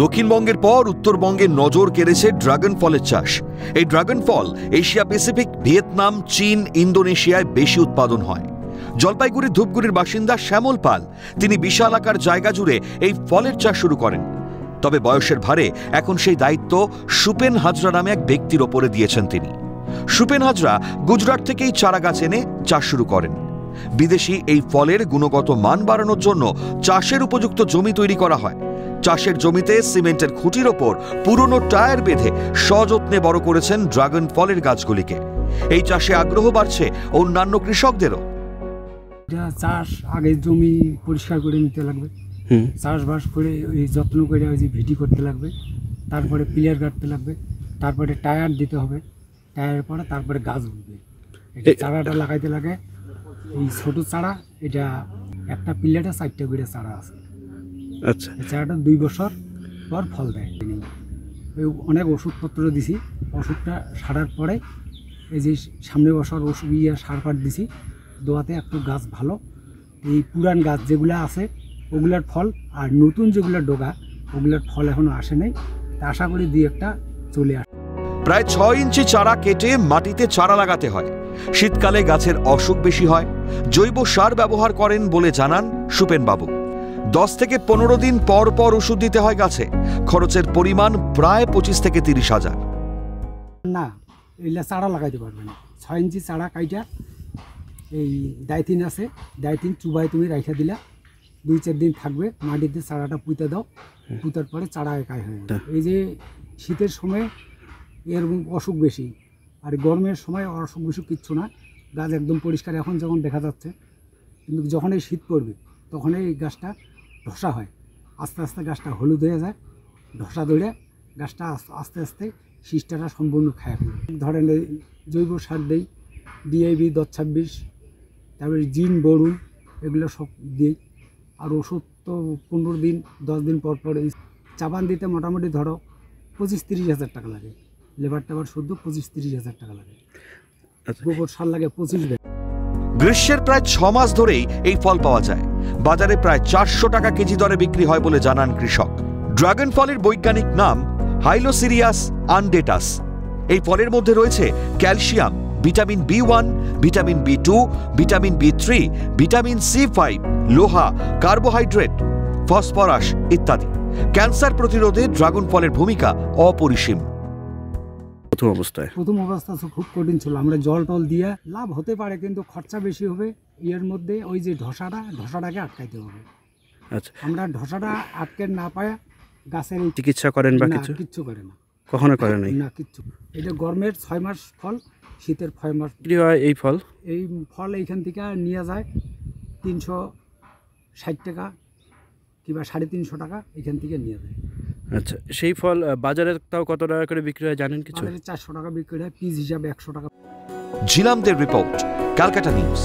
দক্ষিণবঙ্গের পর উত্তরবঙ্গে নজর কেড়েছে ড্রাগন ফলের চাষ। এই ড্রাগন ফল এশিয়া প্যাসিফিক, ভিয়েতনাম, চীন, ইন্দোনেশিয়ায় বেশি উৎপাদন হয়। জলপাইগুড়ির ধূপগুড়ির বাসিন্দা শ্যামল পাল, তিনি বিশাল আকার জায়গা জুড়ে এই ফলের চাষ শুরু করেন। তবে বয়সের ভারে এখন সেই দায়িত্ব সুপেন হাজরা নামে এক ব্যক্তির ওপরে দিয়েছেন তিনি। সুপেন হাজরা গুজরাট থেকেই চারা গাছ এনে চাষ শুরু করেন। বিদেশি এই ফলের গুণগত মান বাড়ানোর জন্য চাষের উপযুক্ত জমি তৈরি করা হয়। চাষের জমিতে সিমেন্টের খুঁটির ওপর পুরনো টায়ার বেঁধে সযত্নে বড় করেছেন ড্রাগন ফলের গাছগুলিকে। এই চাষে আগ্রহ বাড়ছে অন্যান্য কৃষকদেরও। চাষ আগে জমি পরিষ্কার করে নিতে লাগবে, চাষবাস করে ওই যত্ন করে ওই যে ভিটি করতে লাগবে, তারপরে পিলার কাটতে লাগবে, তারপরে টায়ার দিতে হবে, টায়ারের পরে তারপরে গাছ উঠবে। চারাটা লাগাইতে লাগে এই ছোট চারা, এটা একটা পিলারে 4টা করে চারা আছে। আচ্ছা, এই চারাটা 2 বছর পর ফল দেয়। অনেক ওষুধপত্র দিছি, ওষুধটা সারার পরে এই যে সামনে বছর ওষুধ সার ফার দিছি, দোয়াতে একটু গাছ ভালো। এই পুরান গাছ যেগুলো আছে ওগুলার ফল, আর নতুন যেগুলো ডোগা ওগুলার ফল এখনো আসে নাই, তা আশা করি 2-1টা চলে আসে। প্রায় 6 ইঞ্চি চারা কেটে মাটিতে চারা লাগাতে হয়। শীতকালে গাছের অসুখ বেশি হয়। জৈব সার ব্যবহার করেন বলে জানান সুপেন বাবু। 10 থেকে 15 দিন পর পর ওষুধ দিতে হয় গাছে। খরচের পরিমাণ প্রায় 25 থেকে 30 হাজার। না, এগুলা চারা লাগাইতে পারবে না। 6 ইঞ্চি চারা কাইটা এই ডাইথিন আছে, ডাইথিন চুবাই তুমি রাইখা দিলা, 2-4 দিন থাকবে, মাটিতে চারাটা পুঁতে দাও, পুঁতার পরে চারা একাই হয়ে যাবে। এই যে শীতের সময় এর অসুখ বেশি, আর গরমের সময় অসুখ বিসুখ কিচ্ছু না, গাছ একদম পরিষ্কার এখন যখন দেখা যাচ্ছে। কিন্তু যখন এই শীত পড়বে তখন এই গাছটা ধসা হয়, আস্তে আস্তে গাছটা হলুদ হয়ে যায়, ধসা ধরে গাছটা আস্তে আস্তে শীষটা সম্পূর্ণ খায় ফেলে। ধরেন জৈব সার দেই, ডিআইবি 10-26, তারপরে জিন বরুণ এগুলো সব দিই। আর ওষুধ তো 15 দিন 10 দিন পর পর। এই চাপান দিতে মোটামুটি ধরো 25-30 হাজার টাকা লাগে, লেবার টেবার শুদ্ধ 25-30 হাজার টাকা লাগে। গোবর সার লাগে 25 ব্যাগ। গ্রীষ্মের প্রায় 6 মাস ধরেই এই ফল পাওয়া যায়। বাজারে প্রায় 400 টাকা কেজি দরে বিক্রি হয় বলে জানান কৃষক। ড্রাগন ফলের বৈজ্ঞানিক নাম হাইলোসিরিয়াস আনডেটাস। এই ফলের মধ্যে রয়েছে calcium, vitamin B1, vitamin B2, vitamin B3, vitamin C5, লোহা, কার্বোহাইড্রেট, ফসফরাস ইত্যাদি। ক্যান্সার প্রতিরোধে ড্রাগন ফলের ভূমিকা অপরিসীম। প্রথম অবস্থা খুব কঠিন ছিল। আমরা জল টল দিয়ে লাভ হতে পারে, কিন্তু খরচা বেশি হবে। এর মধ্যে ওই যে ধসাটাকে আটকাইতে হবে। আচ্ছা, আমরা ধসাটা আটকে না পায় গাছের চিকিৎসা করেন বা কিচ্ছু করে না, কখনো করেন না কিচ্ছু। এটা গরমের 6 মাস ফল, শীতের 6 মাস বিক্রি হয়। এই ফল এইখান থেকে নিয়ে যায় 360 টাকা কিংবা 350 টাকা এখান থেকে নিয়ে যায়। আচ্ছা, সেই ফল বাজারে তাও কত টাকা করে বিক্রি হয় জানেন কিছু? 400 টাকা বিক্রি হয়, পিস হিসাবে 100 টাকা। ঝিলামদের রিপোর্ট, ক্যালকাটা নিউজ।